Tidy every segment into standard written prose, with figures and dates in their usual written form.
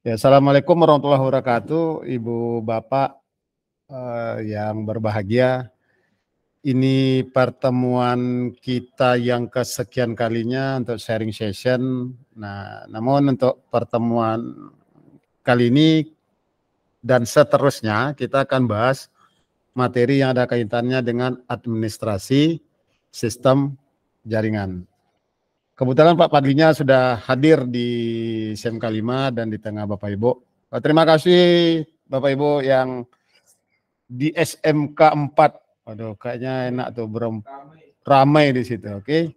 Ya, Assalamualaikum warahmatullahi wabarakatuh, Ibu Bapak yang berbahagia. Ini pertemuan kita yang kesekian kalinya untuk sharing session. Nah, namun untuk pertemuan kali ini dan seterusnya kita akan bahas materi yang ada kaitannya dengan administrasi sistem jaringan. Kebetulan Pak Padlinya sudah hadir di SMK 5 dan di tengah Bapak Ibu. Terima kasih Bapak Ibu yang di SMK 4. Waduh, kayaknya enak tuh, ramai di situ. Oke.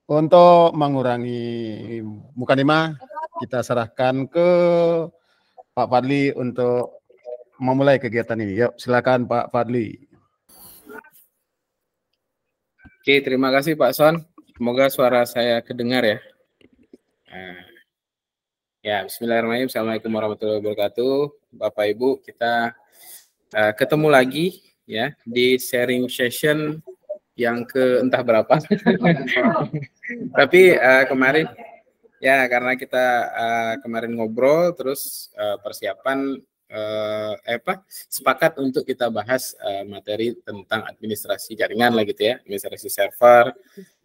Untuk mengurangi mukadimah, kita serahkan ke Pak Fadli untuk memulai kegiatan ini. Yuk, silakan Pak Fadli. Oke, terima kasih Pak Son. Semoga suara saya kedengar ya. Ya, bismillahirrahmanirrahim. Assalamualaikum warahmatullahi wabarakatuh. Bapak Ibu, kita ketemu lagi ya di sharing session yang ke entah berapa. Tapi kemarin ya karena kita kemarin ngobrol terus persiapan sepakat untuk kita bahas materi tentang administrasi jaringan lah gitu ya, administrasi server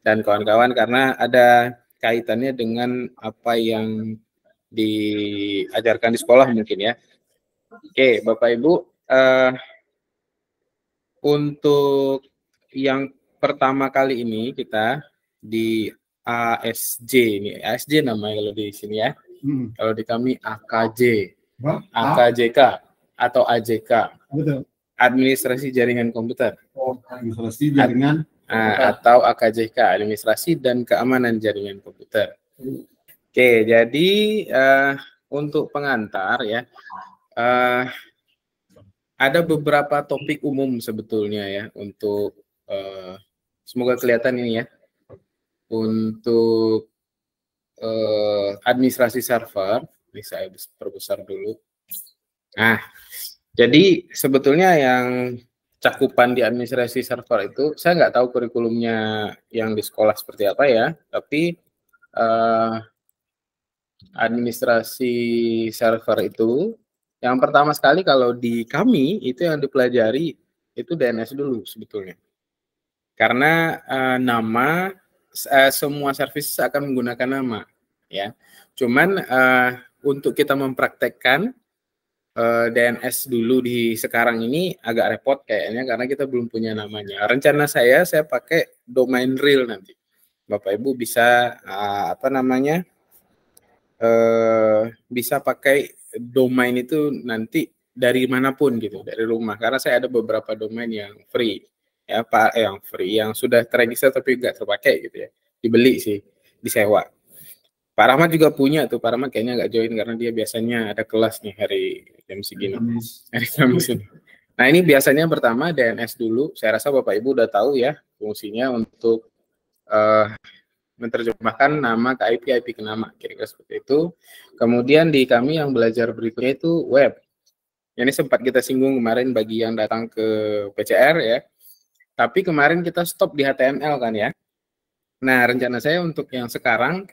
dan kawan-kawan, karena ada kaitannya dengan apa yang diajarkan di sekolah mungkin ya. Oke, Bapak Ibu, untuk yang pertama kali ini kita di ASJ, ini ASJ namanya kalau di sini ya. Kalau di kami AKJ, AKJK atau AJK. Betul. Administrasi Jaringan Komputer. Oh, administrasi jaringan atau AKJK, Administrasi dan Keamanan Jaringan Komputer. Oke, jadi untuk pengantar ya, ada beberapa topik umum sebetulnya ya untuk semoga kelihatan ini ya, untuk administrasi server. Ini saya perbesar dulu. Nah, jadi sebetulnya yang cakupan di administrasi server itu, saya nggak tahu kurikulumnya yang di sekolah seperti apa ya, tapi administrasi server itu yang pertama sekali kalau di kami itu yang dipelajari itu DNS dulu sebetulnya. Karena nama semua service akan menggunakan nama ya. Cuman untuk kita mempraktekkan DNS dulu di sekarang ini agak repot kayaknya karena kita belum punya namanya. Rencana saya pakai domain real nanti. Bapak Ibu bisa bisa pakai domain itu nanti dari manapun gitu, dari rumah. Karena saya ada beberapa domain yang free ya, yang free, yang sudah terregister tapi nggak terpakai gitu ya, dibeli sih, disewa. Pak Rahmat juga punya tuh. Pak Rahmat kayaknya nggak join karena dia biasanya ada kelas nih hari jam segini, hari Kamis ini. Nah, ini biasanya pertama DNS dulu. Saya rasa Bapak Ibu udah tahu ya fungsinya untuk menerjemahkan nama ke IP ke nama, kira-kira seperti itu. Kemudian di kami yang belajar berikutnya itu web. Ini sempat kita singgung kemarin bagi yang datang ke PCR ya. Tapi kemarin kita stop di HTML kan ya. Nah, rencana saya untuk yang sekarang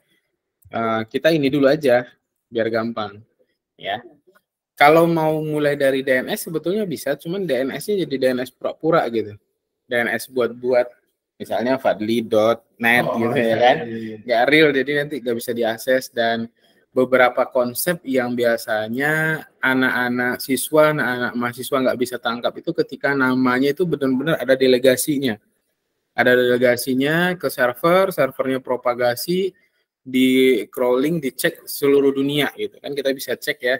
kita ini dulu aja biar gampang ya. Kalau mau mulai dari DNS sebetulnya bisa, cuman DNS-nya jadi DNS pura-pura gitu. DNS buat misalnya fadli.net gitu ya kan. Nggak real, jadi nanti nggak bisa diakses. Dan beberapa konsep yang biasanya anak-anak mahasiswa nggak bisa tangkap itu ketika namanya itu benar-benar ada delegasinya. Ada delegasinya ke servernya propagasi, di crawling, dicek seluruh dunia gitu kan, kita bisa cek ya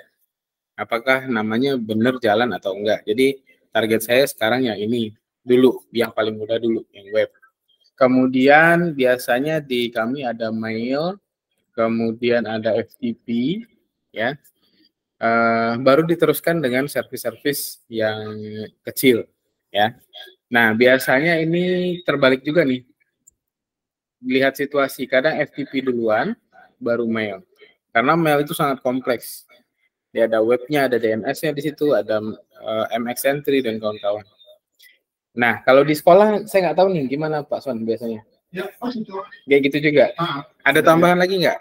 apakah namanya benar jalan atau enggak. Jadi target saya sekarang yang ini dulu, yang paling mudah dulu, yang web. Kemudian biasanya di kami ada mail, kemudian ada FTP ya, baru diteruskan dengan service-service yang kecil ya. Nah, biasanya ini terbalik juga nih, lihat situasi, kadang FTP duluan baru mail, karena mail itu sangat kompleks. Dia ada webnya, ada DNS-nya di situ, ada MX entry dan kawan-kawan. Nah, kalau di sekolah saya nggak tahu nih gimana Pak Son biasanya. Ya, kayak gitu juga. Ada tambahan lagi nggak?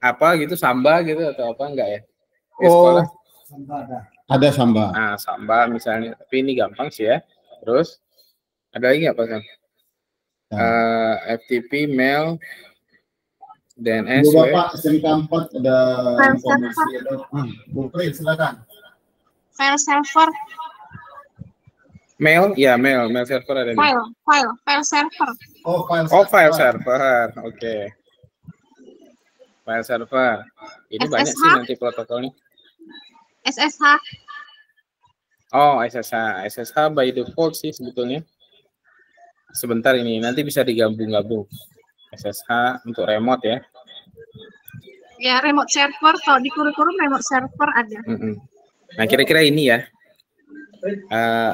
Apa gitu, Samba gitu atau apa enggak ya? di sekolah? Ada Samba. Nah, Samba misalnya, tapi ini gampang sih ya. Terus ada lagi nggak Pak Sam? FTP, mail, DNS, Ibu Bapak SMK 4 ada informasi. Bu Pri, silakan. File server. Mail, ya mail server ada nih. File server. File server. Oke. File server. Ini SSH. banyak sih nanti protokolnya. SSH. Oh, SSH. SSH by default sih sebetulnya. Sebentar ini, nanti bisa digabung-gabung. SSH untuk remote ya. Ya, remote server. Kalau di kurikulum remote server ada. Nah, kira-kira ini ya.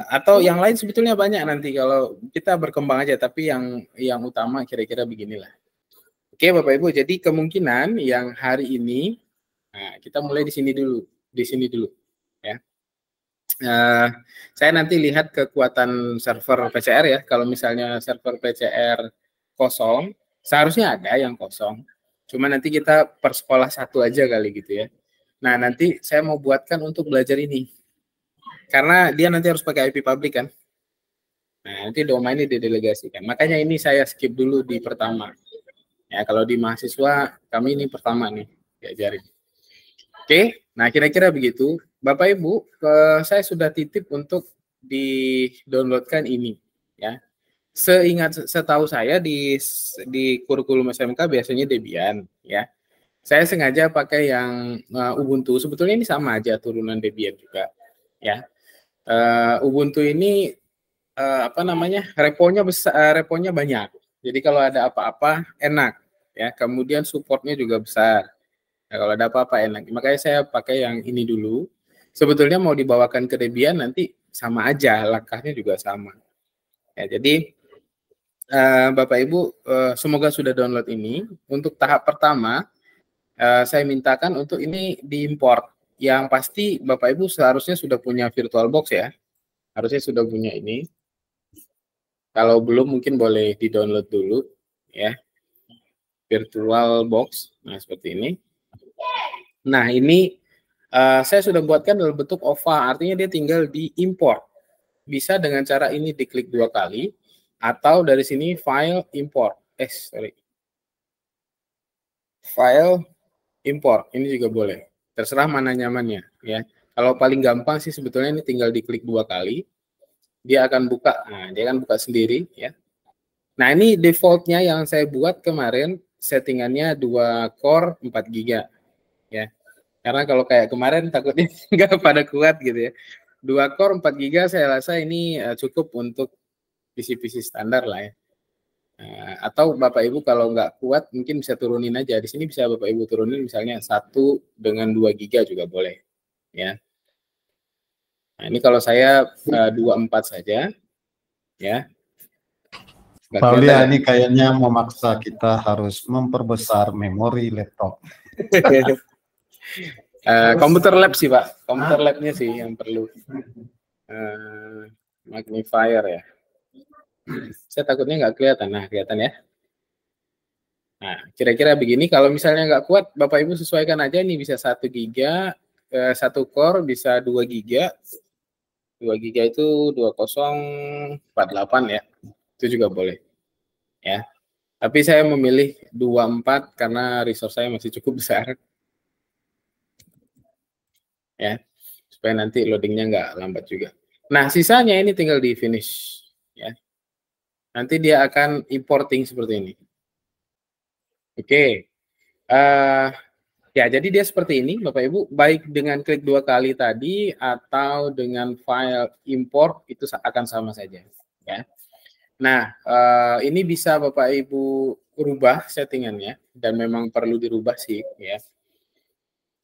Atau yang lain sebetulnya banyak nanti kalau kita berkembang aja, tapi yang utama kira-kira beginilah. Oke, Bapak Ibu, jadi kemungkinan yang hari ini, nah, kita mulai di sini dulu, ya. Saya nanti lihat kekuatan server PCR ya. Kalau misalnya server PCR kosong, seharusnya ada yang kosong. Cuma nanti kita per sekolah satu aja kali gitu ya. Nah, nanti saya mau buatkan untuk belajar ini. Karena dia nanti harus pakai IP public kan. Nah, nanti domainnya didelegasikan. Makanya ini saya skip dulu di pertama. Ya, kalau di mahasiswa, kami ini pertama nih diajarin. Oke, nah kira-kira begitu. Bapak Ibu, saya sudah titip untuk di-downloadkan ini. Ya, setahu saya di kurikulum SMK biasanya Debian. Ya, saya sengaja pakai yang Ubuntu. Sebetulnya ini sama aja turunan Debian juga. Ya, Ubuntu ini reponya besar, reponya banyak. Jadi kalau ada apa-apa enak. Ya, kemudian supportnya juga besar. Nah, kalau ada apa-apa enak. Makanya saya pakai yang ini dulu. Sebetulnya mau dibawakan ke Debian nanti sama aja, langkahnya juga sama. Ya, jadi Bapak Ibu semoga sudah download ini. Untuk tahap pertama saya mintakan untuk ini diimport. Yang pasti Bapak Ibu seharusnya sudah punya VirtualBox ya. Harusnya sudah punya ini. Kalau belum mungkin boleh di-download dulu ya. VirtualBox. Nah, seperti ini. Nah, ini saya sudah buatkan dalam bentuk OVA, artinya dia tinggal diimport. Bisa dengan cara ini diklik 2 kali, atau dari sini file import. File import, ini juga boleh. Terserah mana nyamannya. Ya. Kalau paling gampang sih sebetulnya ini tinggal diklik 2 kali, dia akan buka. Nah, dia akan buka sendiri. Ya. Nah, ini defaultnya yang saya buat kemarin, settingannya 2 core 4 GB. Ya. Karena kalau kayak kemarin takutnya nggak pada kuat gitu ya. 2 core 4 GB saya rasa ini cukup untuk PC-PC standar lah ya. Atau Bapak Ibu kalau nggak kuat mungkin bisa turunin aja. Di sini bisa Bapak Ibu turunin misalnya 1 dengan 2 GB juga boleh. Ya. Nah, ini kalau saya 24 saja. Ya. Pak Ulia, ini kayaknya memaksa kita harus memperbesar memori laptop. Komputer lab sih Pak, komputer labnya sih yang perlu magnifier ya. Saya takutnya nggak kelihatan, nah kelihatan ya. Nah kira-kira begini, kalau misalnya nggak kuat, Bapak Ibu sesuaikan aja, ini bisa 1 GB, 1 core bisa 2 GB, 2 GB itu 2048 ya, itu juga boleh ya. Tapi saya memilih 24 karena resource saya masih cukup besar. Ya, supaya nanti loadingnya nggak lambat juga. Nah, sisanya ini tinggal di finish, ya. Nanti dia akan importing seperti ini. Oke, ya jadi dia seperti ini, Bapak Ibu. Baik dengan klik 2 kali tadi atau dengan file import itu akan sama saja, ya. Nah, ini bisa Bapak Ibu rubah settingannya dan memang perlu dirubah sih, ya.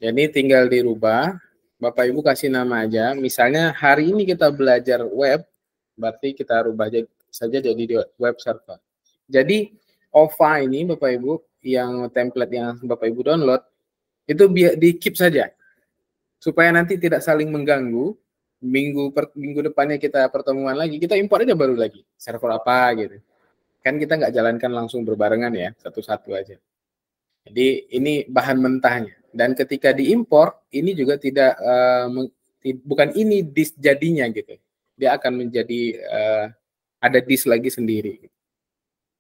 Jadi tinggal dirubah. Bapak Ibu kasih nama aja, misalnya hari ini kita belajar web, berarti kita rubah saja jadi web server. Jadi OVA ini Bapak Ibu, yang template yang Bapak Ibu download, itu di keep saja, supaya nanti tidak saling mengganggu. Minggu depannya kita pertemuan lagi, kita import aja baru lagi, server apa gitu. Kan kita nggak jalankan langsung berbarengan ya, satu-satu aja. Jadi ini bahan mentahnya. Dan ketika diimpor, ini juga tidak bukan ini disk jadinya gitu. Dia akan menjadi ada disk lagi sendiri.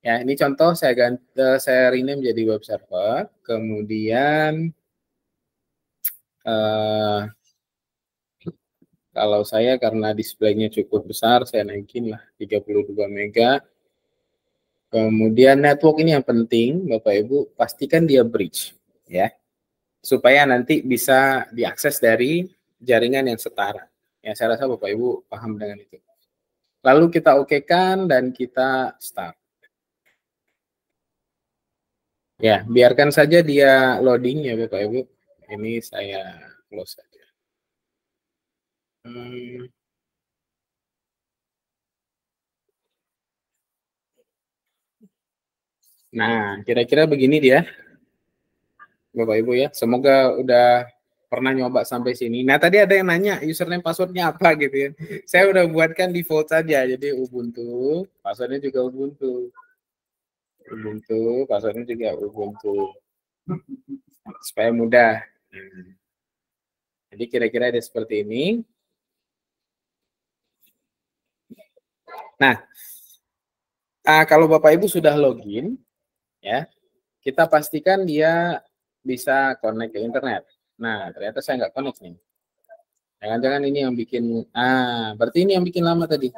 Ya, ini contoh saya rename menjadi web server. Kemudian kalau saya karena displaynya cukup besar, saya naikin lah 32 mega. Kemudian network ini yang penting, Bapak Ibu, pastikan dia bridge, ya, supaya nanti bisa diakses dari jaringan yang setara. Ya, saya rasa Bapak Ibu paham dengan itu. Lalu kita okekan dan kita start. Ya, biarkan saja dia loading ya Bapak Ibu. Ini saya close saja. Nah, kira-kira begini dia, Bapak Ibu ya. Semoga udah pernah nyoba sampai sini. Nah, tadi ada yang nanya username passwordnya apa gitu ya. Saya udah buatkan default saja, jadi Ubuntu, passwordnya juga Ubuntu. Ubuntu, passwordnya juga Ubuntu. Supaya mudah. Jadi kira-kira ada seperti ini. Nah, kalau Bapak Ibu sudah login, ya, kita pastikan dia bisa connect ke internet. Nah, ternyata saya nggak connect nih. Jangan-jangan ini yang bikin, berarti ini yang bikin lama tadi.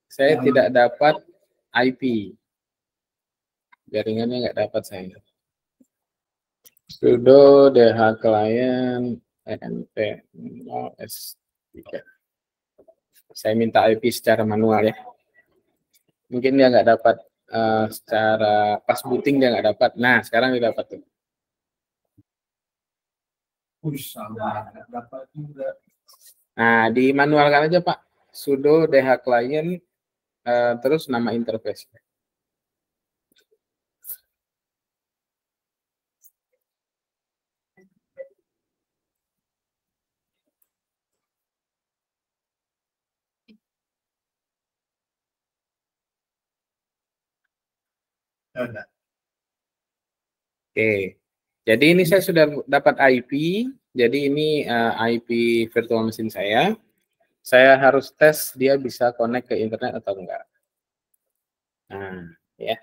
Saya tidak dapat IP. Jaringannya nggak dapat saya. Sudo dh client env s3. Saya minta IP secara manual ya. Mungkin dia nggak dapat secara pas booting dia nggak dapat. Nah, sekarang dia dapat tuh. Nah, dimanualkan aja Pak. Sudo dh client terus nama interface. Oke. Jadi ini saya sudah dapat IP. Jadi ini IP virtual machine saya. Saya harus tes dia bisa connect ke internet atau enggak. Nah, ya.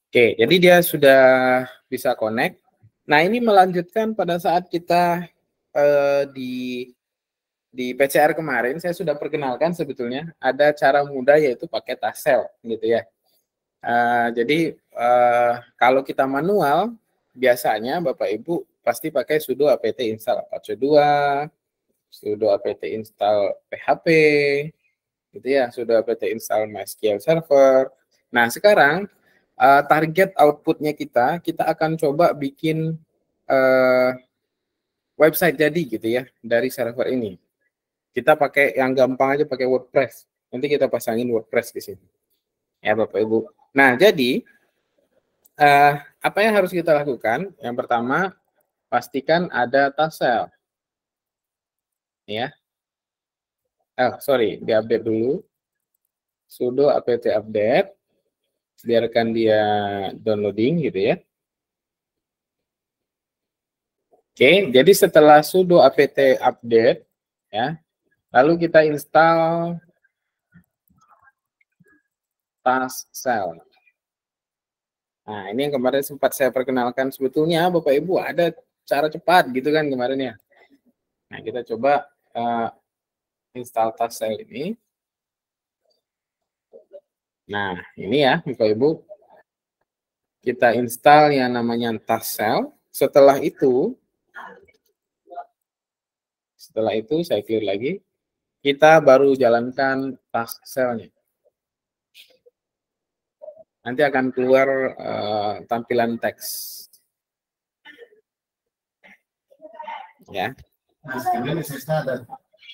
Oke, jadi dia sudah bisa connect. Nah, ini melanjutkan pada saat kita di PCR kemarin, saya sudah perkenalkan sebetulnya ada cara mudah yaitu pakai tassel, gitu ya. Jadi kalau kita manual, biasanya Bapak Ibu pasti pakai sudo apt install apache 2, sudo apt install php, gitu ya, sudo apt install MySQL Server. Nah, sekarang target outputnya kita akan coba bikin website jadi gitu ya dari server ini. Kita pakai yang gampang aja, pakai WordPress. Nanti kita pasangin WordPress di sini. Ya Bapak Ibu. Nah, jadi apa yang harus kita lakukan? Yang pertama, pastikan ada tassel. Ya. Sorry, diupdate dulu. Sudo apt update. Biarkan dia downloading gitu ya. Oke, jadi setelah sudo apt update, ya, lalu kita install tassel. Nah, ini yang kemarin sempat saya perkenalkan, sebetulnya Bapak Ibu ada cara cepat gitu kan kemarin ya. Nah, kita coba install tassel ini. Nah, ini ya Bapak Ibu. Kita install yang namanya tassel. Setelah itu saya clear lagi. Kita baru jalankan tasselnya. Nanti akan keluar tampilan teks. Ya.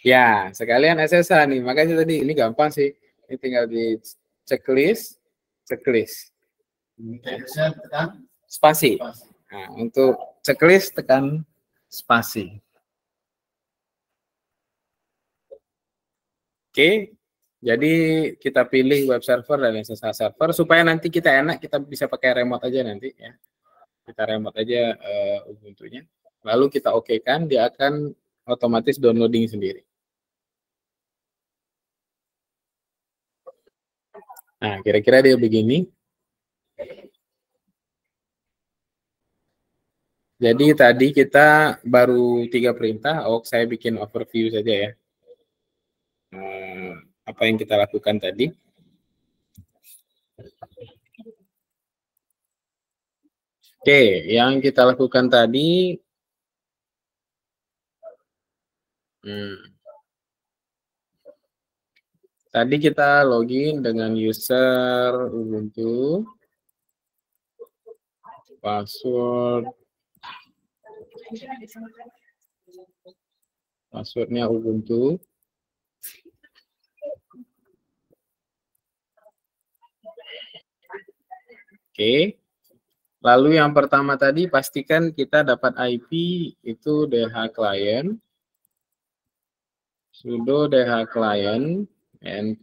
Ya, sekalian SSH nih. Makanya tadi ini gampang sih. Ini tinggal di checklist. Spasi. Nah, untuk checklist tekan spasi. Oke. Jadi kita pilih web server dan SSH server supaya nanti kita enak, kita bisa pakai remote aja nanti ya. Kita remote aja Ubuntu-nya. Lalu kita oke-kan, dia akan otomatis downloading sendiri. Nah, kira-kira dia begini. Jadi tadi kita baru 3 perintah. Saya bikin overview saja ya. Apa yang kita lakukan tadi. Oke, yang kita lakukan tadi, tadi kita login dengan user Ubuntu, passwordnya Ubuntu. Oke. Lalu yang pertama tadi pastikan kita dapat IP itu DH client, sudo DH client, np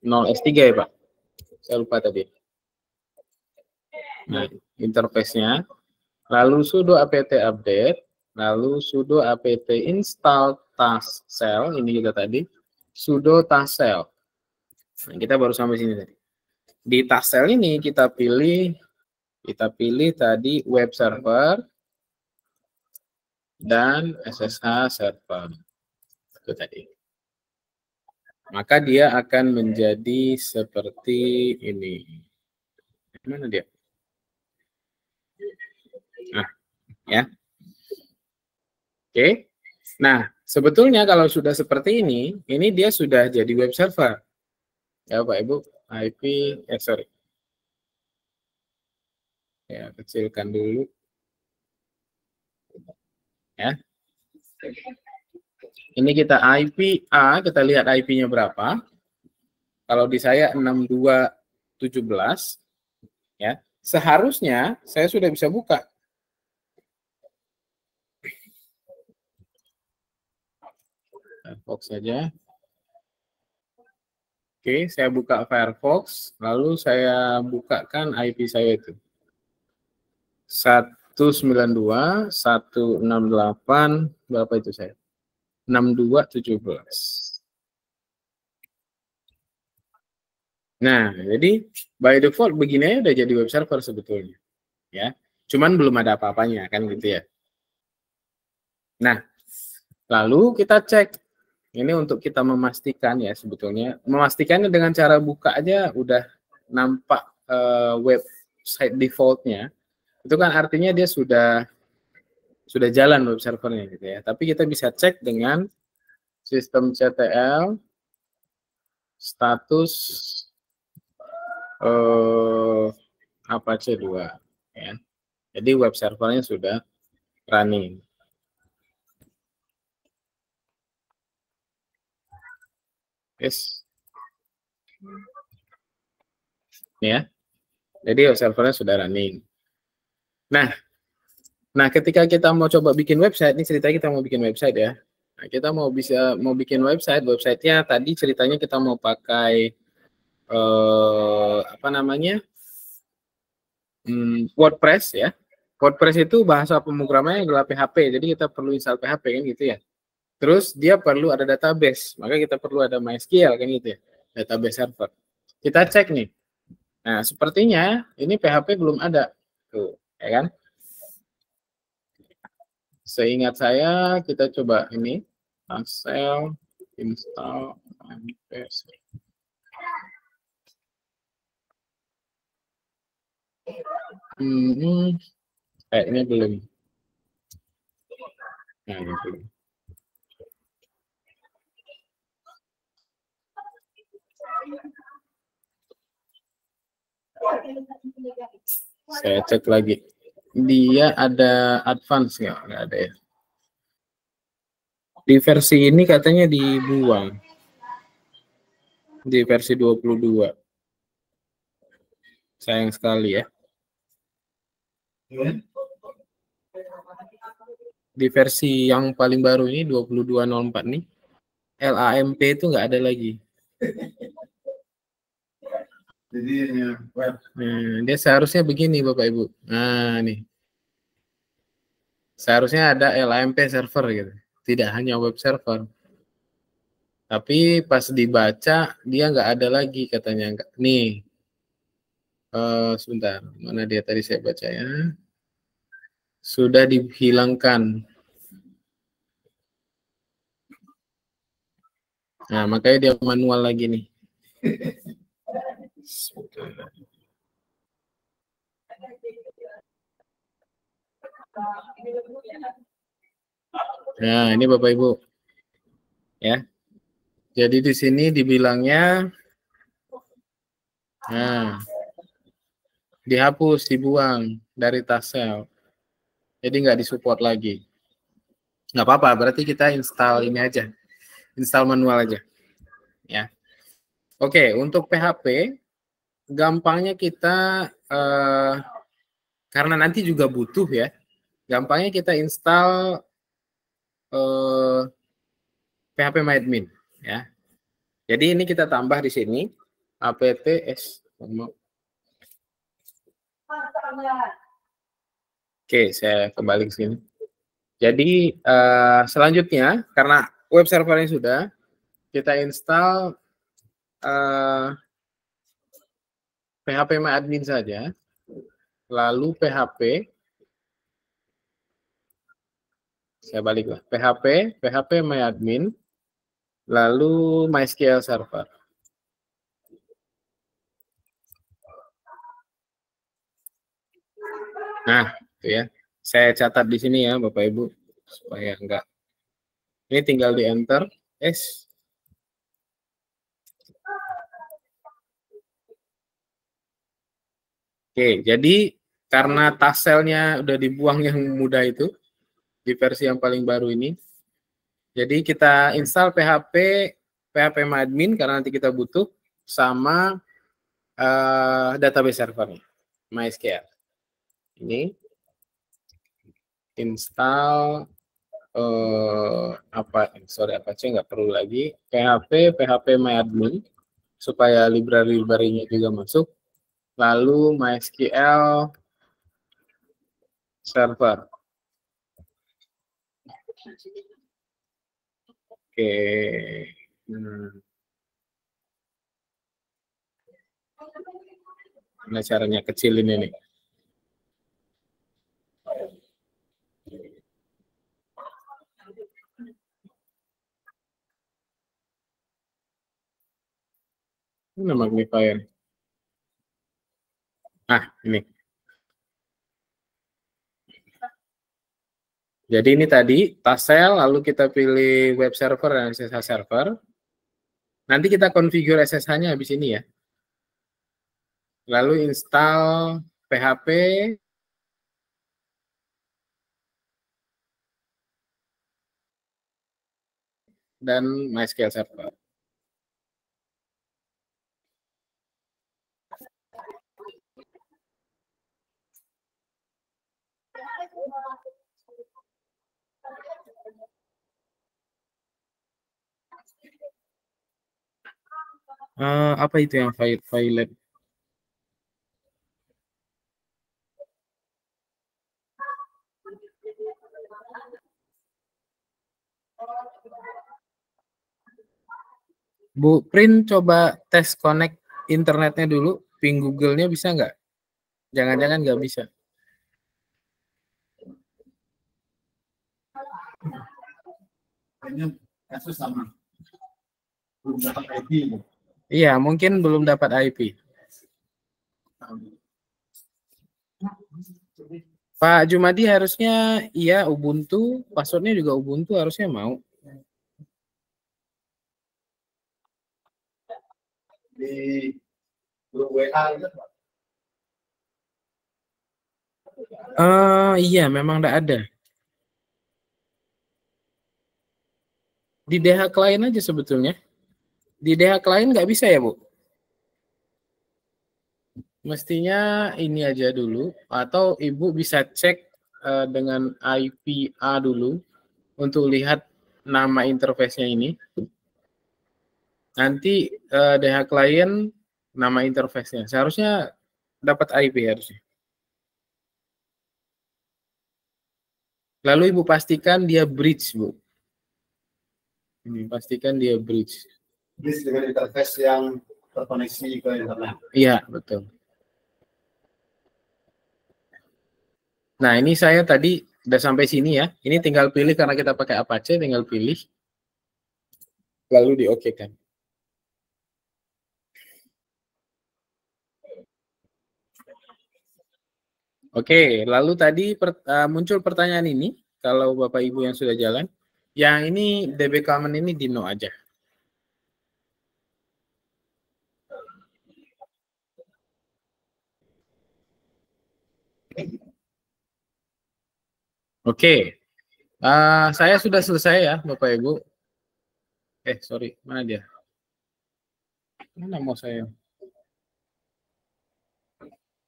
0s3 ya Pak, saya lupa tadi. Nah, interface-nya, lalu sudo apt update, lalu sudo apt install task shell, ini kita tadi, sudo task shell. Nah, kita baru sampai sini tadi. Di task shell ini kita pilih tadi web server dan SSH server. Itu tadi. Maka dia akan menjadi seperti ini. Mana dia? Nah, ya. Oke. Nah, sebetulnya kalau sudah seperti ini dia sudah jadi web server. Ya, Pak Ibu, IP, sorry. Ya, kecilkan dulu. Ya. Ini kita IP A, kita lihat IP-nya berapa. Kalau di saya 6217, ya. Seharusnya saya sudah bisa buka. Firefox saja. Oke, saya buka Firefox, lalu saya bukakan IP saya itu. 192.168, berapa itu saya? 6217. Nah, jadi by default begini udah jadi web server sebetulnya. Ya, cuman belum ada apa-apanya kan gitu ya. Nah, lalu kita cek. Ini untuk kita memastikan ya sebetulnya. Memastikannya dengan cara buka aja udah nampak website defaultnya. Itu kan artinya dia sudah jalan web servernya gitu ya. Tapi kita bisa cek dengan systemctl status Apache 2 ya. Jadi web servernya sudah running. Yes. Ya. Jadi web servernya sudah running. Nah, ketika kita mau coba bikin website, ini ceritanya kita mau bikin website ya. Nah, kita mau bikin website-nya tadi ceritanya kita mau pakai WordPress ya. WordPress itu bahasa pemrogramannya adalah PHP, jadi kita perlu install PHP kan gitu ya. Terus dia perlu ada database, maka kita perlu ada MySQL kan gitu ya, database server. Kita cek nih. Nah, sepertinya ini PHP belum ada, tuh, ya kan? Seingat saya kita coba ini install MPS. Kayaknya belum. Nah, ini belum. Saya cek lagi. Dia ada advance nggak? Nggak ada ya. Di versi ini katanya dibuang. Di versi 22. Sayang sekali ya. Di versi yang paling baru ini 2204 nih, LAMP itu nggak ada lagi. Jadi web. Nah, dia seharusnya begini Bapak Ibu. Nah, nih. Seharusnya ada LAMP server gitu. Tidak hanya web server. Tapi pas dibaca dia nggak ada lagi katanya. Nih. Sebentar. Mana dia tadi saya baca ya. Sudah dihilangkan. Nah, makanya dia manual lagi nih. Nah, ini Bapak Ibu. Ya. Jadi di sini dibilangnya dihapus, dibuang dari Tassel. Jadi nggak disupport lagi. Nggak apa-apa, berarti kita install ini aja. Install manual aja. Ya. Oke, untuk PHP gampangnya kita karena nanti juga butuh ya. Gampangnya kita install phpMyAdmin ya. Jadi ini kita tambah di sini apt-s. Oke, saya kembali ke sini. Jadi selanjutnya karena web servernya sudah, kita install phpMyAdmin saja, lalu saya balik lah, phpMyAdmin, lalu MySQL Server. Nah, itu ya. Saya catat di sini ya, Bapak Ibu, supaya enggak. Ini tinggal di enter, S. Oke, jadi karena tasselnya udah dibuang yang mudah itu, di versi yang paling baru ini, jadi kita install phpMyAdmin karena nanti kita butuh, sama database servernya, MySQL. Ini install Apache nggak perlu lagi, phpMyAdmin supaya library-nya juga masuk, lalu MySQL Server. Oke. Gimana caranya kecilin ini? Ini magnifier. Ini. Jadi ini tadi Tassel, lalu kita pilih web server dan SSH server. Nanti kita configure SSH-nya habis ini ya. Lalu install PHP dan MySQL Server. Apa itu yang file? Bu Prin, coba tes connect internetnya dulu, ping Google-nya bisa nggak? Jangan-jangan nggak bisa. Kasus sama. Belum dapat IP. Iya, mungkin belum dapat IP. Pak Jumadi harusnya iya Ubuntu, passwordnya juga Ubuntu harusnya mau. Di grup WA itu, Pak? Iya, memang enggak ada. Di DH Client aja sebetulnya. Di DH Client nggak bisa ya, Bu? Mestinya ini aja dulu, atau Ibu bisa cek dengan IPA dulu untuk lihat nama interface-nya ini. Nanti DH Client nama interface-nya. Seharusnya dapat IP harusnya. Lalu Ibu pastikan dia bridge, Bu. Ini pastikan dia bridge. Bridge dengan interface yang terkoneksi ke internet. Iya, betul. Nah, ini saya tadi udah sampai sini ya. Ini tinggal pilih karena kita pakai Apache, tinggal pilih. Lalu di-OK-kan. Oke, lalu tadi muncul pertanyaan ini, kalau Bapak Ibu yang sudah jalan, yang ini DB common ini di no aja. Oke, saya sudah selesai ya Bapak Ibu. Sorry, mana dia? Mana mau saya?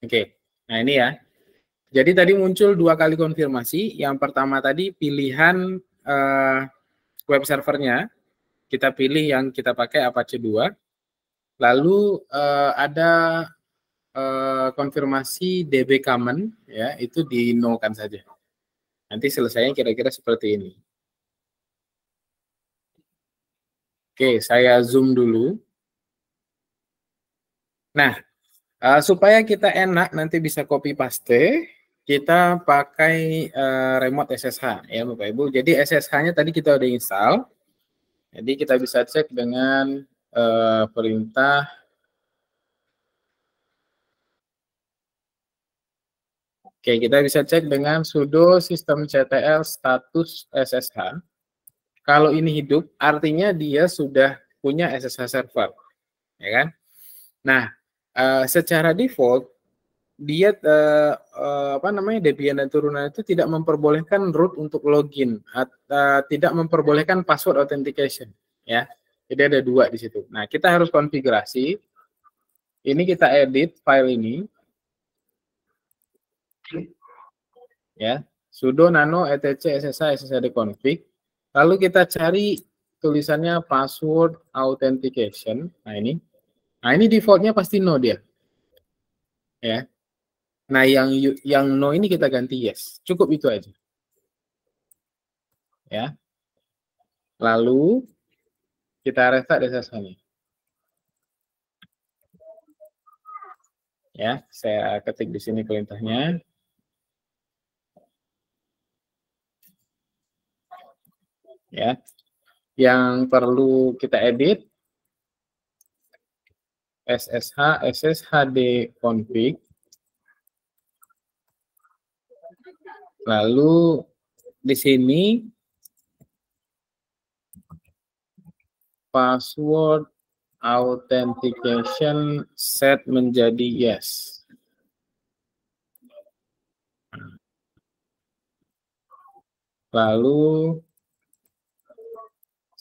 Oke, nah ini ya. Jadi tadi muncul 2 kali konfirmasi. Yang pertama tadi pilihan web servernya, kita pilih yang kita pakai Apache 2. Lalu ada konfirmasi DB common, ya itu di no-kan saja. Nanti selesainya kira-kira seperti ini. Oke, saya zoom dulu. Nah, supaya kita enak nanti bisa copy paste, kita pakai remote SSH ya Bapak Ibu. Jadi SSH-nya tadi kita udah install. Jadi kita bisa cek dengan perintah Oke, kita bisa cek dengan sudo systemctl status SSH. Kalau ini hidup, artinya dia sudah punya SSH server, ya kan? Nah, secara default dia Debian dan turunan itu tidak memperbolehkan root untuk login, tidak memperbolehkan password authentication, ya. Jadi ada 2 di situ. Nah, kita harus konfigurasi. Ini kita edit file ini, ya. Sudo nano etc ssh sshd-config. Lalu kita cari tulisannya password authentication. Nah ini defaultnya pasti no dia, ya. Nah yang no ini kita ganti yes. Cukup itu aja, ya. Lalu kita restart SSH-nya. Ya, saya ketik di sini perintahnya. Ya, yang perlu kita edit SSH sshd config. Lalu di sini password authentication set menjadi yes. Lalu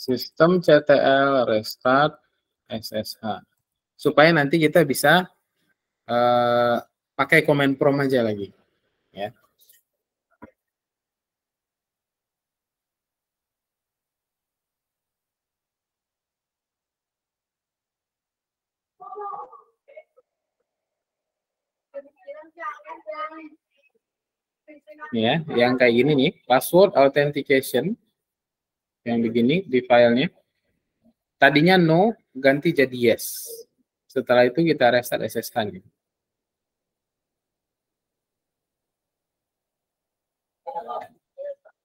systemctl restart SSH. Supaya nanti kita bisa pakai command prompt aja lagi, ya. Ya, yang kayak gini nih, password authentication yang begini di filenya. Tadinya no, ganti jadi yes. Setelah itu kita restart SSH-nya.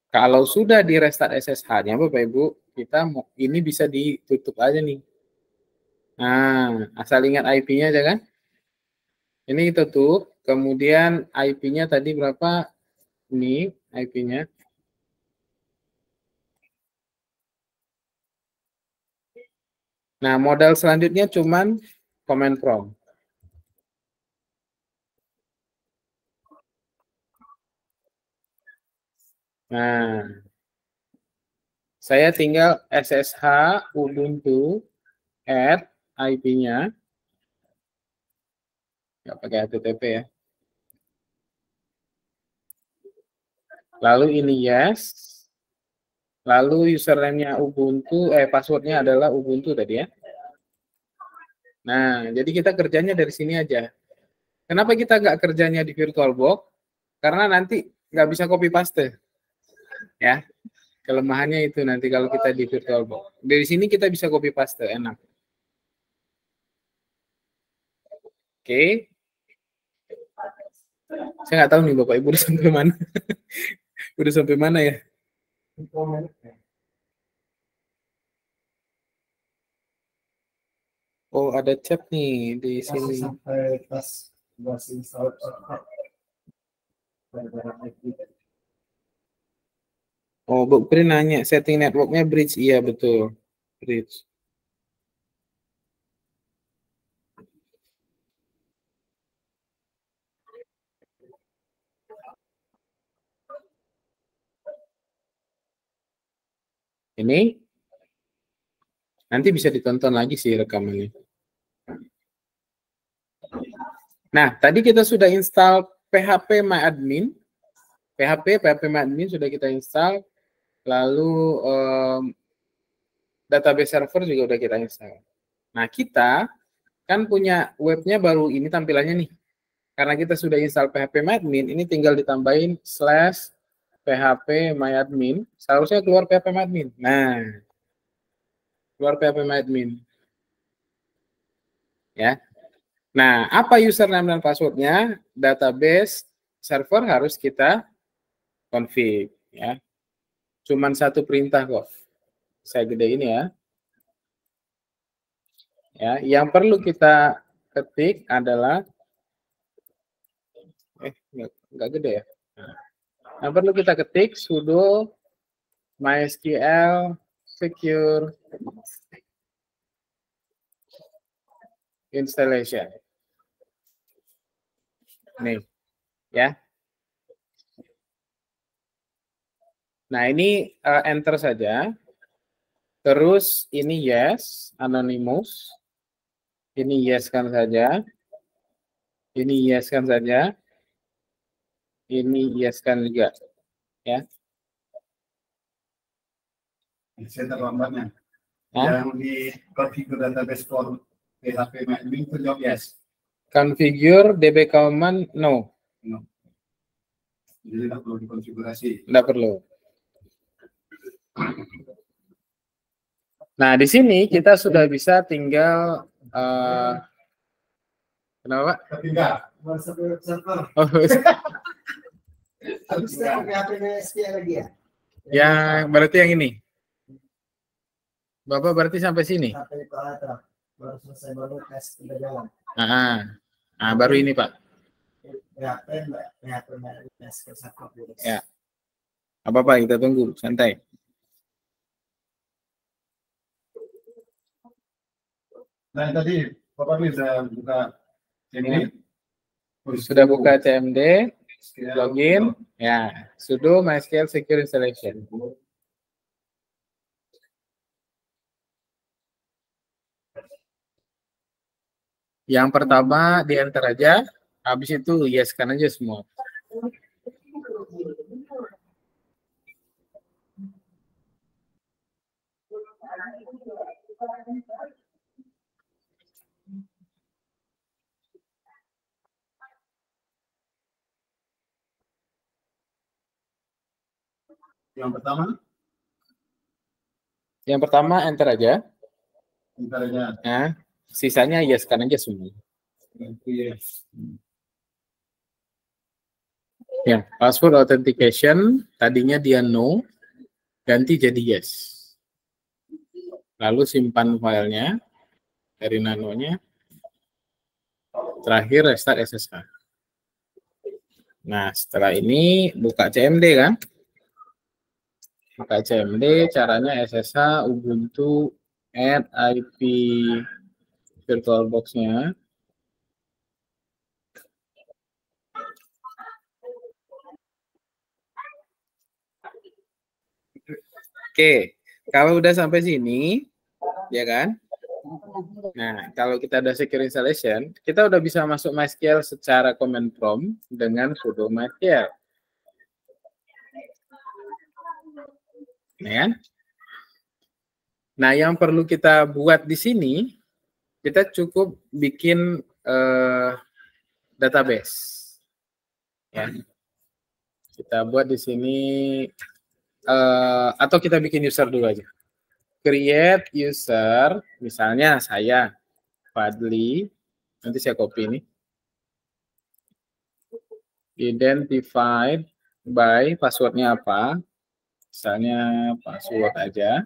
Kalau sudah di restart SSH-nya, Bapak Ibu, kita ini bisa ditutup aja nih. Nah, asal ingat IP-nya aja kan? Ini tutup, kemudian IP-nya tadi berapa? Ini IP-nya. Nah, modal selanjutnya cuman command prompt. Nah, saya tinggal SSH Ubuntu add IP-nya. Nggak pakai HTTP ya. Lalu ini yes. Lalu username-nya Ubuntu, password-nya adalah Ubuntu tadi ya. Nah, jadi kita kerjanya dari sini aja. Kenapa kita nggak kerjanya di VirtualBox? Karena nanti nggak bisa copy paste. Ya, kelemahannya itu nanti kalau kita di VirtualBox. Dari sini kita bisa copy paste, enak. Oke. Saya nggak tahu nih Bapak Ibu udah sampai mana. Udah sampai mana ya? Oh, ada chat nih di sini. Sampai pas install. Oh, Bu Pri nanya, setting networknya bridge. Iya, betul. Bridge. Ini nanti bisa ditonton lagi sih rekamannya. Nah, tadi kita sudah install PHP MyAdmin. PHP MyAdmin sudah kita install. Lalu database server juga udah kita install. Nah, kita kan punya webnya baru ini tampilannya nih. Karena kita sudah install PHP MyAdmin, ini tinggal ditambahin /PHP MyAdmin. Seharusnya keluar PHP MyAdmin. Nah, keluar PHP MyAdmin. Ya. Nah, apa username dan passwordnya? Database server harus kita config. Ya. Cuman satu perintah kok. Saya gedein ya. Ya, yang perlu kita ketik adalah nggak gede ya. Yang perlu kita ketik sudo mysql secure installation. Nih, ya. Nah, ini enter saja. Terus ini yes, anonymous. Ini yes kan saja. Ini yes kan saja. Ini yes kan juga. Ya. Saya terlambatnya. Hah? Yang di configure database for PHP MyAdmin itu jawab yes. Configure DB command no. No. Jadi tidak perlu dikonfigurasi. Tidak perlu. Nah, di sini kita sudah bisa tinggal kenapa? Tapi enggak. Oh, Habis itu PHP MySQL lagi ya? yang berarti yang ini. Bapak berarti sampai sini. Sampai ke atas. Baru selesai baru tes udah jalan. Nah, baru ini Pak. PHP MySQL server. Ya. Apa-apa kita tunggu, santai. Nah, tadi Bapak bisa buka ini. Sudah buka CMD, login, ya, sudo mysql secure installation. Yang pertama di enter aja, habis itu yes kan aja semua. Yang pertama? Yang pertama enter aja. Enter aja. Nah, sisanya yes kan aja semua. Yes. Ya, password authentication tadinya dia no, ganti jadi yes. Lalu simpan filenya dari nanonya. Terakhir restart SSH. Nah, setelah ini buka CMD kan? Buka CMD, caranya SSH Ubuntu add IP VirtualBox-nya. Oke, kalau udah sampai sini, ya kan? Nah, kalau kita udah secure installation, kita udah bisa masuk MySQL secara command prompt dengan sudo MySQL. Ya kan? Nah, yang perlu kita buat di sini, kita cukup bikin database. Ya. Kita buat di sini atau kita bikin user dulu aja. Create user, misalnya saya Fadli, nanti saya copy ini. Identified by passwordnya apa? Misalnya password aja.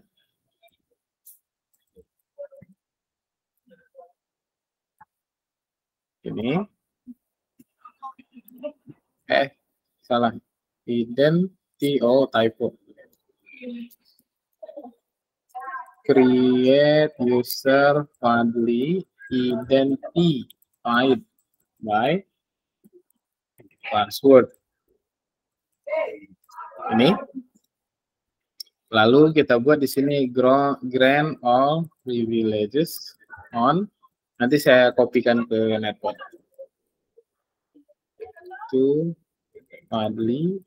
Ini. Salah. Typo. Create user Fadli identified by password. Ini. Lalu kita buat di sini grant all privileges on. Nanti saya kopikan ke network. To Fadli.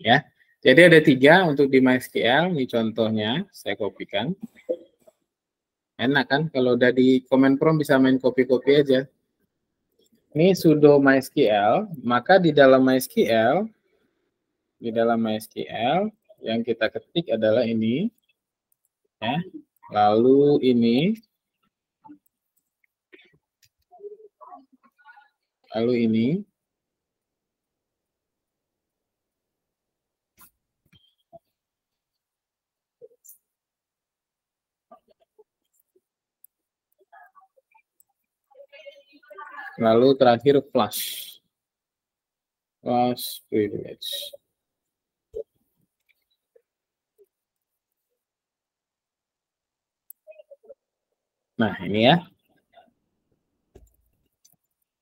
Ya, jadi ada 3 untuk di MySQL. Ini contohnya, saya kopikan. Enak kan, kalau udah di command prompt bisa main copy-copy aja. Ini sudo MySQL, maka di dalam MySQL yang kita ketik adalah ini, ya. Lalu ini, lalu terakhir flash privilege. Nah, ini ya.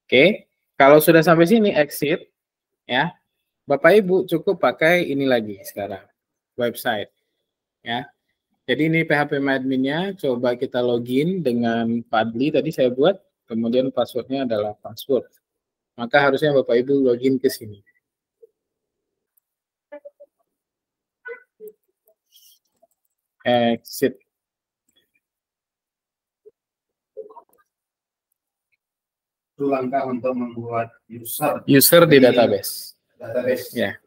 Oke, kalau sudah sampai sini exit, ya. Bapak Ibu cukup pakai ini lagi sekarang, website, ya. Jadi ini PHP adminnya, coba kita login dengan Fadli tadi saya buat, kemudian passwordnya adalah password. Maka harusnya Bapak Ibu login ke sini. Exit. Itu langkah untuk membuat User di database. Ya.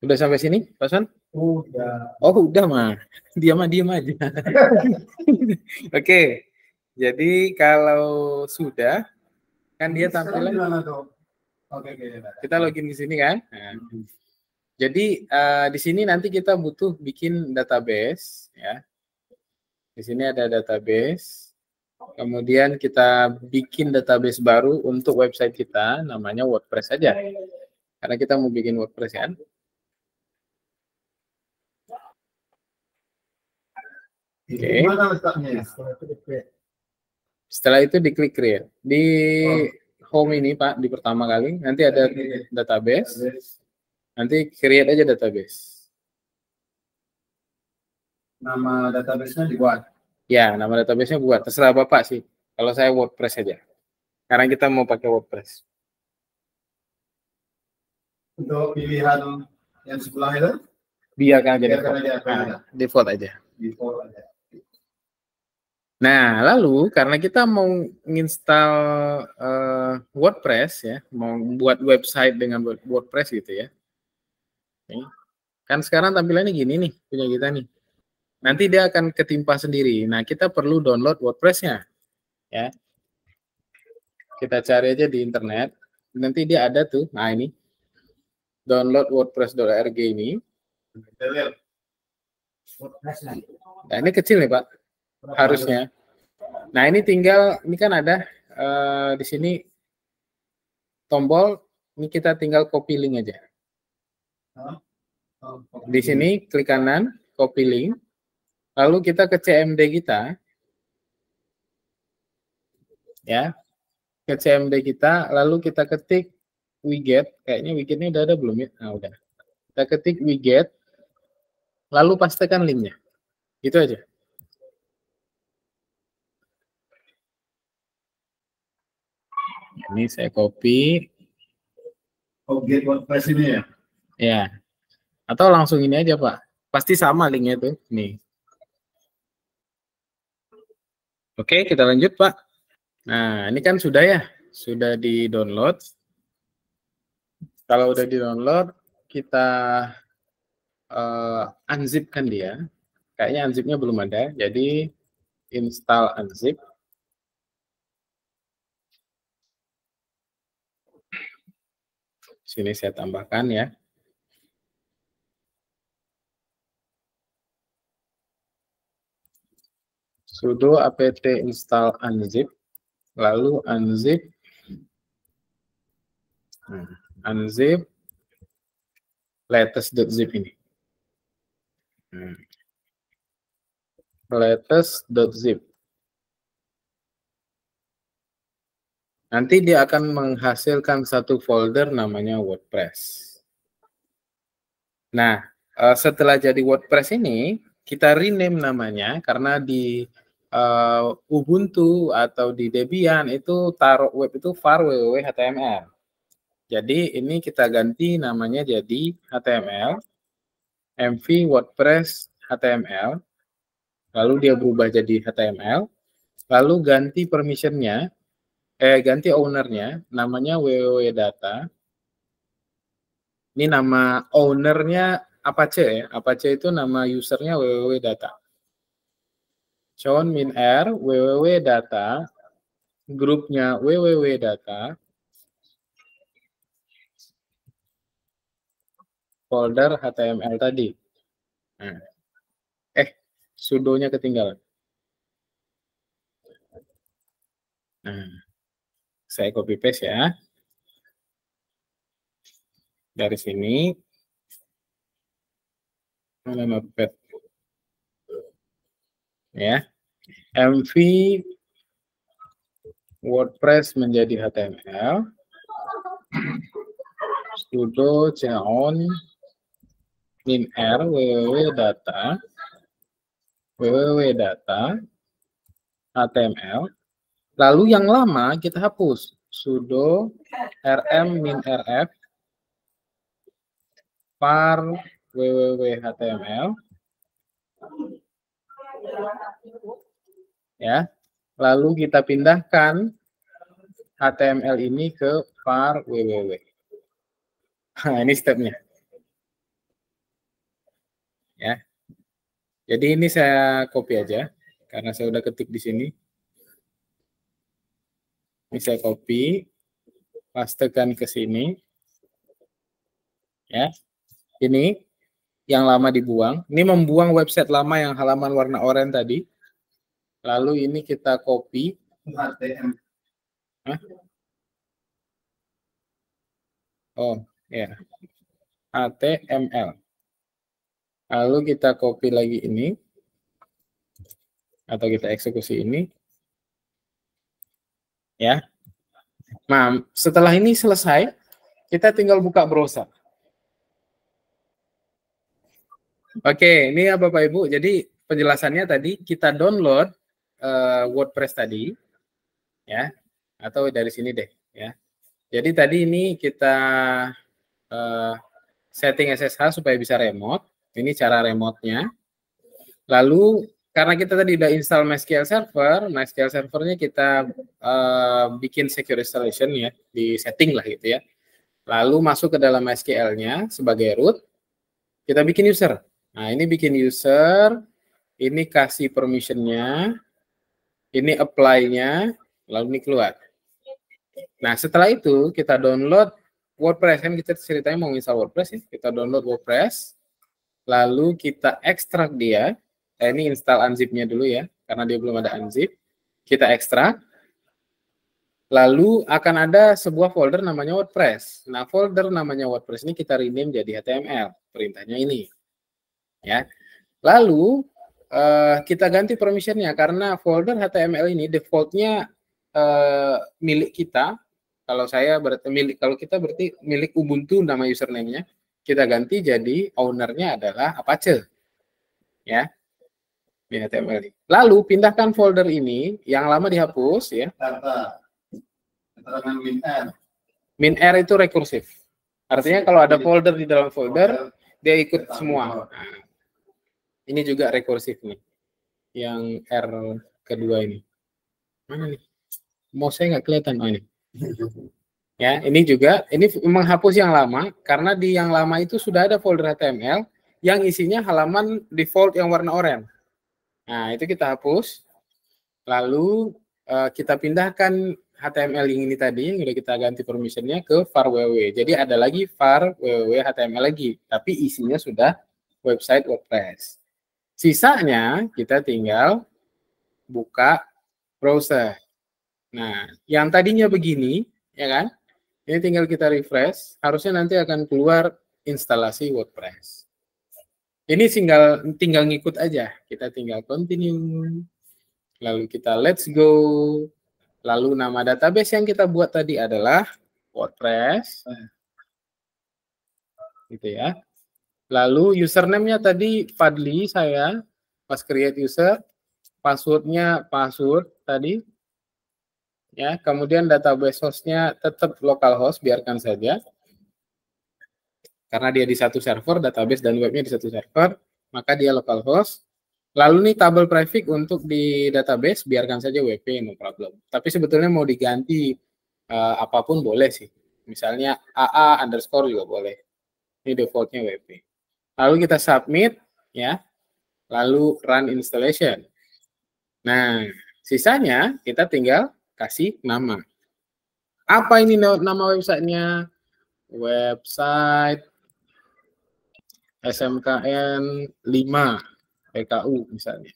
Udah sampai sini, Pak San? Udah. Oh, udah mah. Diam aja. Oke. Jadi kalau sudah, kan dia tampilan. Kita login di sini kan. Nah. Jadi di sini nanti kita butuh bikin database, ya. Di sini ada database. Kemudian kita bikin database baru untuk website kita, namanya WordPress saja. Karena kita mau bikin WordPress kan. Oke. Setelah itu diklik create. Di home ini Pak, di pertama kali, nanti ada database. Nanti create aja database. Nama database-nya dibuat. Ya, nama database-nya buat. Terserah Bapak sih. Kalau saya WordPress aja. Sekarang kita mau pakai WordPress. Untuk pilihan yang sebelah itu? Biarkan aja default aja. Nah, lalu karena kita mau menginstal WordPress ya, mau buat website dengan WordPress gitu ya. Nih. Kan sekarang tampilannya gini nih, punya kita nih. Nanti dia akan ketimpa sendiri. Nah, kita perlu download WordPress-nya. Ya. Kita cari aja di internet. Nanti dia ada tuh. Nah, ini. Download wordpress.org ini. Nah, ini kecil nih, Pak. Harusnya. Nah, ini tinggal, ini kan ada di sini tombol, ini kita tinggal copy link aja. Di sini klik kanan, copy link. Lalu kita ke CMD kita. Ya. Ke CMD kita, lalu kita ketik widget. Kayaknya widgetnya udah ada belum ya? Nah, udah. Kita ketik widget. Lalu pastekan linknya. Itu aja. Ini saya copy. Objek WordPress ini ya? Ya. Atau langsung ini aja, Pak. Pasti sama linknya tuh. Nih. Oke, kita lanjut, Pak. Nah, ini kan sudah ya. Sudah di-download. Kalau udah di-download, kita unzip-kan dia. Kayaknya unzip-nya belum ada. Jadi, install unzip. Sini saya tambahkan ya. Sudo apt install unzip, lalu unzip latest.zip ini. Latest.zip. Nanti dia akan menghasilkan satu folder namanya WordPress. Nah, setelah jadi WordPress ini, kita rename namanya karena di Ubuntu atau di Debian itu taruh web itu var www.html. Jadi ini kita ganti namanya jadi HTML, mv WordPress HTML, lalu dia berubah jadi HTML, lalu ganti permissionnya, ganti ownernya, namanya www.data. Ini nama ownernya Apache ya, Apache itu nama usernya www.data. Sean min r www.data, grupnya www.data, folder HTML tadi. Nah, sudonya ketinggalan. Nah, saya copy paste ya. Dari sini. Mana notepad? Ya. MV WordPress menjadi HTML. Sudo chown min r www.data HTML. Lalu yang lama kita hapus. Sudo rm min rf var www.html. Ya. Lalu kita pindahkan HTML ini ke var www. Nah, ini stepnya. Ya. Jadi ini saya copy aja karena saya udah ketik di sini. Ini saya copy, pastekan ke sini. Ya. Ini yang lama dibuang. Ini membuang website lama yang halaman warna oranye tadi. Lalu ini kita copy. Oh, ya. HTML. Lalu kita copy lagi ini. Atau kita eksekusi ini. Ya. Nah, setelah ini selesai, kita tinggal buka browser. Oke, ini ya Bapak Ibu. Jadi penjelasannya tadi kita download WordPress tadi, ya, atau dari sini deh, ya. Jadi tadi ini kita setting SSH supaya bisa remote. Ini cara remote-nya. Lalu karena kita tadi udah install MySQL servernya kita bikin secure installation ya, di setting lah gitu ya. Lalu masuk ke dalam MySQL-nya sebagai root, kita bikin user. Nah, ini bikin user, ini kasih permission-nya, ini apply-nya, lalu ini keluar. Nah, setelah itu kita download WordPress, kan kita ceritanya mau install WordPress ya, kita download WordPress, lalu kita ekstrak dia. Ini install unzip-nya dulu ya, karena dia belum ada unzip. Kita ekstrak. Lalu akan ada sebuah folder namanya WordPress. Nah, folder namanya WordPress ini kita rename jadi HTML. Perintahnya ini. Ya. Lalu kita ganti permission-nya karena folder HTML ini default-nya milik kita. Kalau saya berarti kalau kita berarti milik Ubuntu nama username-nya. Kita ganti jadi owner-nya adalah Apache. Ya. Di HTML. Lalu pindahkan folder ini yang lama dihapus ya. Keterangan min-r. Min-r itu rekursif. Artinya kalau ada folder di dalam folder, dia ikut semua. Nah, ini juga rekursif nih. Yang R kedua ini. Mana nih? Mouse saya nggak kelihatan. Oh ini. Ya, ini juga, ini menghapus yang lama, karena di yang lama itu sudah ada folder HTML yang isinya halaman default yang warna oranye. Nah, itu kita hapus. Lalu kita pindahkan HTML yang ini tadi, yang udah kita ganti permissionnya ke var www. Jadi ada lagi var www HTML lagi, tapi isinya sudah website WordPress. Sisanya kita tinggal buka browser. Nah, yang tadinya begini, ya kan? Ini tinggal kita refresh, harusnya nanti akan keluar instalasi WordPress. Ini tinggal ngikut aja. Kita tinggal continue. Lalu kita let's go. Lalu nama database yang kita buat tadi adalah WordPress. Gitu ya. Lalu username-nya tadi Fadli saya pas create user, password-nya password tadi. Ya, kemudian database host-nya tetap localhost, biarkan saja. Karena dia di satu server, database dan webnya di satu server, maka dia localhost. Lalu nih tabel prefix untuk di database, biarkan saja WP, no problem. Tapi sebetulnya mau diganti apapun boleh sih. Misalnya AA underscore juga boleh. Ini defaultnya WP. Lalu kita submit, ya. Lalu run installation. Nah, sisanya kita tinggal kasih nama. Apa ini nama websitenya? Website SMKN 5 PKU misalnya.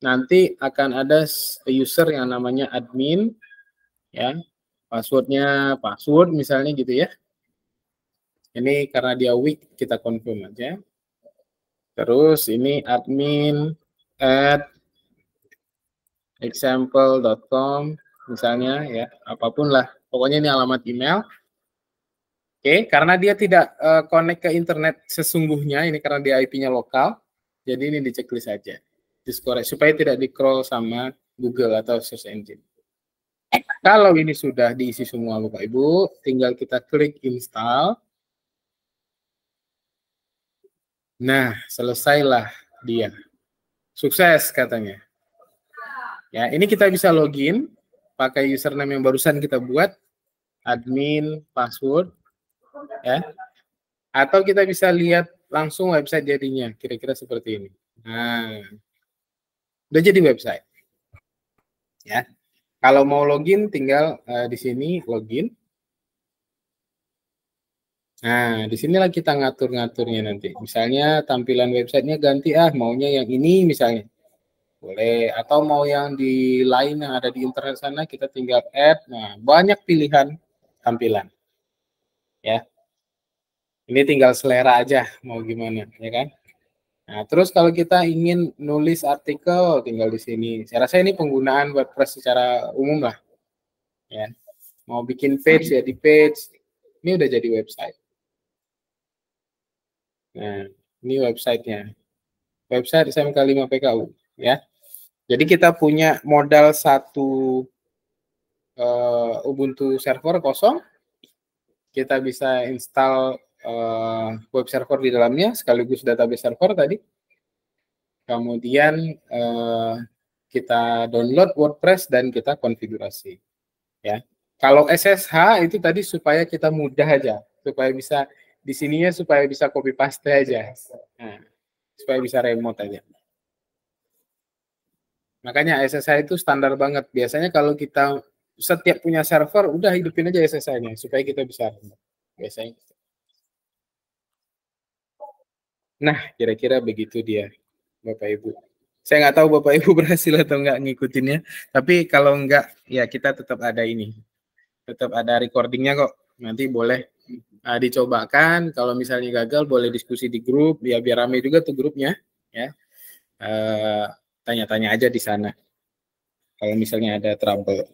Nanti akan ada user yang namanya admin, ya. Passwordnya password misalnya gitu ya. Ini karena dia weak kita confirm aja. Terus ini admin @example.com misalnya ya, apapun lah. Pokoknya ini alamat email. Oke, karena dia tidak connect ke internet sesungguhnya, ini karena dia IP-nya lokal, jadi ini di checklist saja. Discorrect supaya tidak di-crawl sama Google atau search engine. Kalau ini sudah diisi semua Bapak Ibu, tinggal kita klik install. Nah, selesailah dia. Sukses katanya. Ya, ini kita bisa login pakai username yang barusan kita buat, admin, password, ya. Atau kita bisa lihat langsung website jadinya, kira-kira seperti ini. Nah, udah jadi website. Ya. Kalau mau login tinggal di sini login. Nah, disinilah kita ngatur-ngaturnya nanti. Misalnya tampilan websitenya ganti maunya yang ini misalnya. Boleh, atau mau yang di lain yang ada di internet sana kita tinggal add. Nah, banyak pilihan tampilan. Ya. Ini tinggal selera aja mau gimana, ya kan? Nah, terus kalau kita ingin nulis artikel tinggal di sini. Saya rasa ini penggunaan WordPress secara umum lah. Ya. Mau bikin page ya di page. Ini udah jadi website. Nah, ini websitenya. Website SMK 5 PKU, ya. Jadi kita punya modal satu Ubuntu server kosong. Kita bisa install web server di dalamnya sekaligus database server tadi. Kemudian kita download WordPress dan kita konfigurasi. Ya. Kalau SSH itu tadi supaya kita mudah aja, supaya bisa di sininya supaya bisa copy paste aja. Nah, supaya bisa remote aja. Makanya SSH itu standar banget. Biasanya kalau kita setiap punya server, udah hidupin aja SSH-nya supaya kita bisa remote. Biasanya. Nah, kira-kira begitu dia, Bapak Ibu. Saya nggak tahu Bapak Ibu berhasil atau nggak ngikutinnya. Tapi kalau nggak, ya kita tetap ada ini. Tetap ada recordingnya kok. Nanti boleh dicobakan. Kalau misalnya gagal, boleh diskusi di grup. Ya biar ramai juga tuh grupnya. Ya. Tanya-tanya aja di sana. Kalau misalnya ada trouble.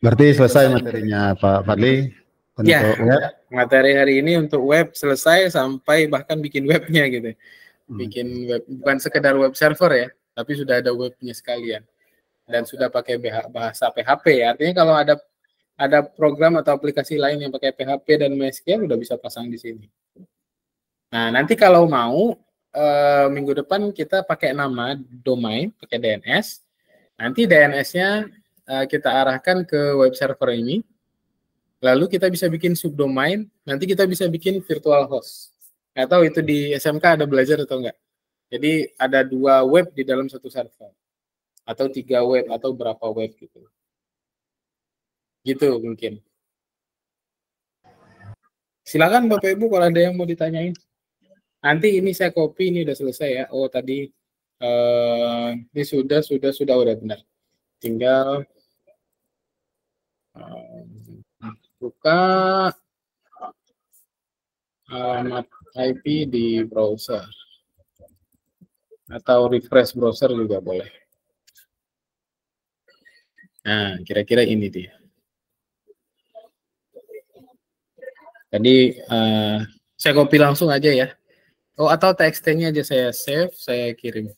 Berarti selesai materinya Pak Fadli untuk web. Materi hari ini untuk web selesai sampai bahkan bikin webnya gitu. bikin web, bukan sekedar web server ya, tapi sudah ada webnya sekalian dan sudah pakai bahasa PHP ya. Artinya kalau ada program atau aplikasi lain yang pakai PHP dan MySQL udah bisa pasang di sini. Nah, nanti kalau mau minggu depan kita pakai nama domain, pakai DNS. Nanti DNS-nya kita arahkan ke web server ini. Lalu kita bisa bikin subdomain, nanti kita bisa bikin virtual host. Nggak tahu itu di SMK ada belajar atau enggak. Jadi ada 2 web di dalam satu server. Atau 3 web, atau berapa web gitu. Gitu mungkin. Silakan Bapak Ibu kalau ada yang mau ditanyain. Nanti ini saya copy, ini udah selesai ya. Oh tadi, ini sudah udah benar. Tinggal buka alamat IP di browser atau refresh browser juga boleh. Nah, kira-kira ini dia. Tadi saya copy langsung aja ya. Oh, atau TXT-nya aja saya save, saya kirim.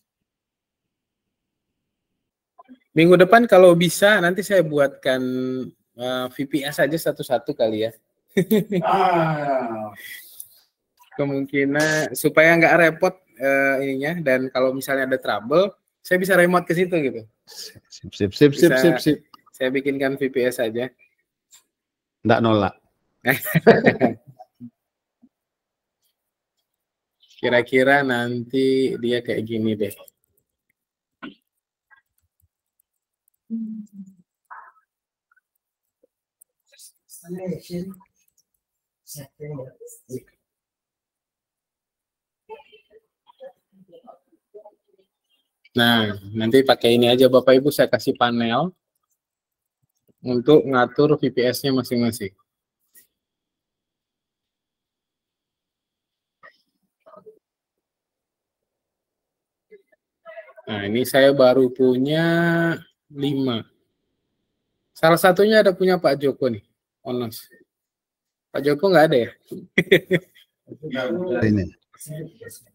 Minggu depan kalau bisa nanti saya buatkan VPS aja satu-satu kali ya. Kemungkinan supaya nggak repot ininya, dan kalau misalnya ada trouble saya bisa remote ke situ gitu. Sip. Saya bikinkan VPS aja. Nggak nolak. Kira-kira nanti dia kayak gini deh. Nah, nanti pakai ini aja Bapak Ibu, saya kasih panel untuk ngatur VPS-nya masing-masing. Nah, ini saya baru punya 5. Salah satunya ada punya Pak Joko nih, Onos. Pak Joko nggak ada ya? Ini.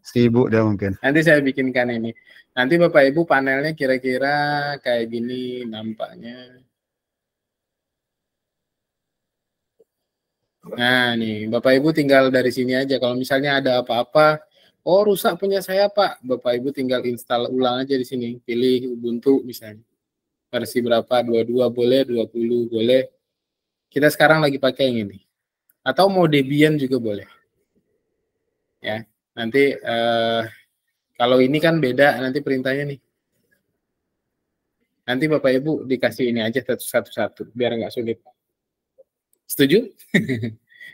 Sibuk dia mungkin. Nanti saya bikinkan ini. Nanti Bapak Ibu panelnya kira-kira kayak gini nampaknya. Nah, nih Bapak Ibu tinggal dari sini aja. Kalau misalnya ada apa-apa, oh rusak punya saya Pak, Bapak Ibu tinggal install ulang aja di sini. Pilih Ubuntu misalnya. Versi berapa? 22 boleh, 20 boleh. Kita sekarang lagi pakai yang ini. Atau mau Debian juga boleh. Ya, nanti kalau ini kan beda nanti perintahnya nih. Nanti Bapak Ibu dikasih ini aja satu-satu biar nggak sulit. Setuju?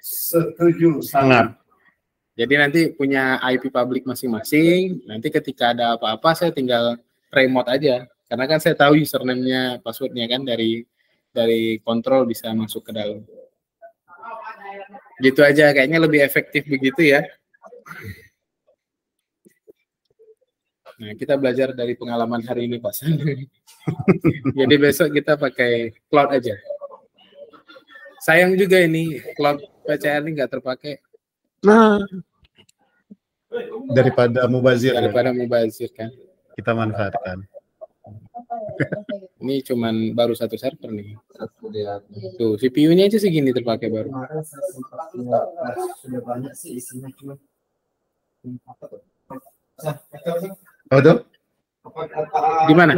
Setuju sangat. Jadi nanti punya IP public masing-masing. Nanti ketika ada apa-apa saya tinggal remote aja. Karena kan saya tahu username-nya, password-nya kan dari kontrol bisa masuk ke dalam. Gitu aja, kayaknya lebih efektif begitu ya. Nah, kita belajar dari pengalaman hari ini, Pak. Jadi besok kita pakai cloud aja. Sayang juga ini, cloud PCR ini nggak terpakai. Nah, daripada mubazir. Daripada mubazir kan. Kita manfaatkan. Ini cuman baru satu server nih. Tuh, CPU-nya aja segini terpakai baru. Sudah banyak sih isinya cuma. Oh tuh? Di mana?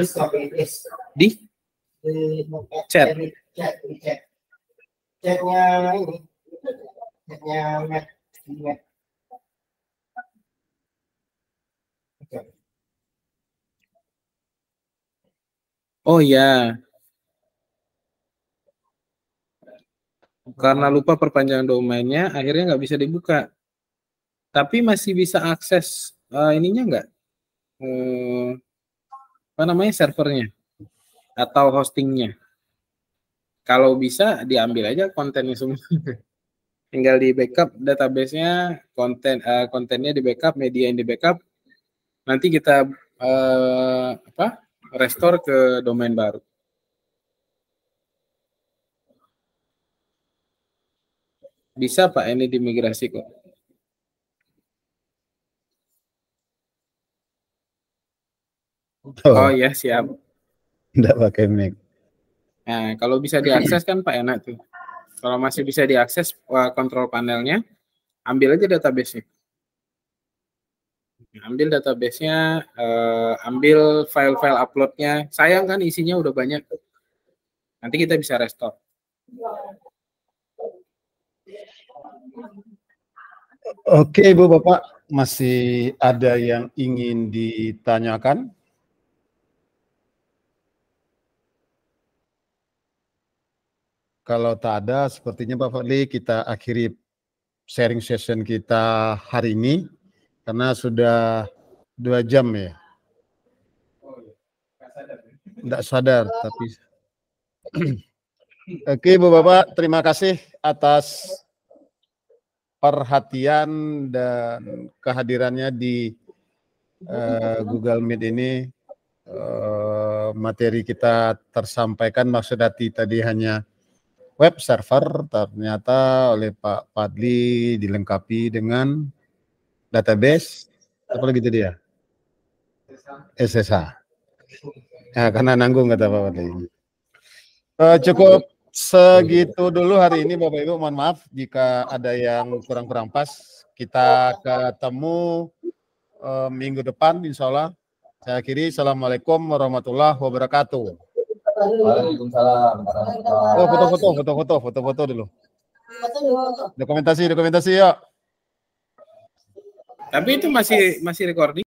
Di chat. Chatnya ini. Chatnya Mac. Oh ya. Karena lupa perpanjangan domainnya, akhirnya nggak bisa dibuka. Tapi masih bisa akses ininya nggak? Apa namanya, servernya atau hostingnya? Kalau bisa diambil aja kontennya semua. Tinggal di backup database-nya, kontennya di backup, media yang di backup. Nanti kita restore ke domain baru. Bisa Pak, ini dimigrasi kok. Oh ya, siap. Enggak pakai mic. Nah, kalau bisa diakses kan Pak enak tuh. Kalau masih bisa diakses kontrol panelnya, ambil aja database-nya. Ambil database-nya, ambil file-file upload-nya. Sayang kan isinya udah banyak. Nanti kita bisa restore. Oke, Ibu Bapak, masih ada yang ingin ditanyakan? Kalau tak ada, sepertinya Pak Fadli kita akhiri sharing session kita hari ini karena sudah 2 jam ya. Tidak sadar, tapi oke, Ibu Bapak, terima kasih atas perhatian dan kehadirannya di Google Meet ini. Materi kita tersampaikan, maksud hati tadi hanya web server, ternyata oleh Pak Fadli dilengkapi dengan database, apa lagi tadi ya? SSH. Ya, karena nanggung kata Pak Fadli. Cukup segitu dulu hari ini Bapak Ibu, mohon maaf jika ada yang kurang-kurang pas. Kita ketemu minggu depan insya Allah. Saya akhiri, Assalamualaikum warahmatullahi wabarakatuh. Waalaikumsalam. Oh, foto-foto dulu. Dokumentasi yuk. Tapi itu masih recording.